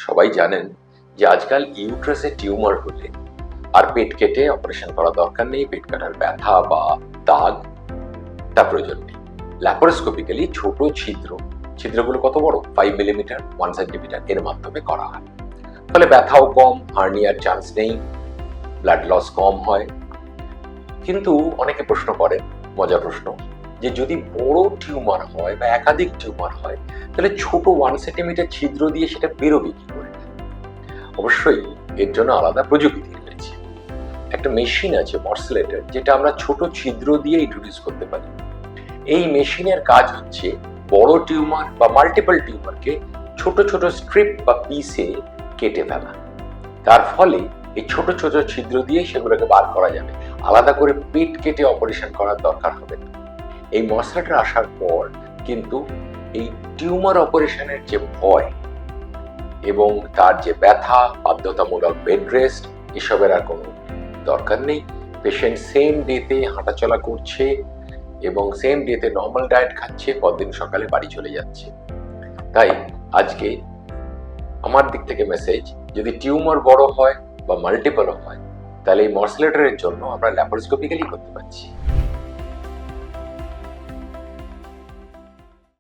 সবাই জানেন যে আজকাল ইউট্রাসে টিউমার হলে আর পেট কেটে অপারেশন করা দরকার নেই, পেট কাটার ব্যথা বা দাগ তা প্রয়োজন নেই। ল্যাপারোস্কোপিক্যালি ছোট ছিদ্রগুলো কত বড়, 5 মিলিমিটার 1 সেন্টিমিটার এর মাধ্যমে করা হয়। ফলে ব্যথাও কম, হার্নিয়ার চান্স নেই, ব্লাড লস কম হয়। কিন্তু অনেকে প্রশ্ন করেন, মজার প্রশ্ন, যে যদি বড় টিউমার হয় বা একাধিক টিউমার হয় তাহলে ছোট 1 সেন্টিমিটার ছিদ্র দিয়ে সেটা বেরোবে কি করে? অবশ্যই এর জন্য আলাদা প্রযুক্তি রয়েছে। একটা মেশিন আছে মর্সেলেটর, যেটা আমরা ছোট ছিদ্র দিয়ে ইন্ট্রোডিউস করতে পারি। এই মেশিনের কাজ হচ্ছে বড় টিউমার বা মাল্টিপল টিউমারকে ছোট ছোট স্ট্রিপ বা পিসে কেটে ফেলা। তার ফলে এই ছোট ছোট ছিদ্র দিয়ে সেগুলোকে বার করা যাবে, আলাদা করে পেট কেটে অপারেশন করার দরকার হবে না। এই মর্সেলেটর আসার পর কিন্তু এই টিউমার অপারেশনের যে ভয় এবং তার যে ব্যথা, বাধ্যতামূলক বেড রেস্ট, এসবের আর কোনো দরকার নেই। পেশেন্ট সেম ডেতে হাঁটাচলা করছে এবং সেম ডেতে নর্মাল ডায়েট খাচ্ছে, পরদিন সকালে বাড়ি চলে যাচ্ছে। তাই আজকে আমার দিক থেকে মেসেজ, যদি টিউমার বড় হয় বা মাল্টিপলও হয় তাহলে এই মর্সেলেটরের জন্য আমরা ল্যাপারোস্কোপিক্যালি করতে পারছি।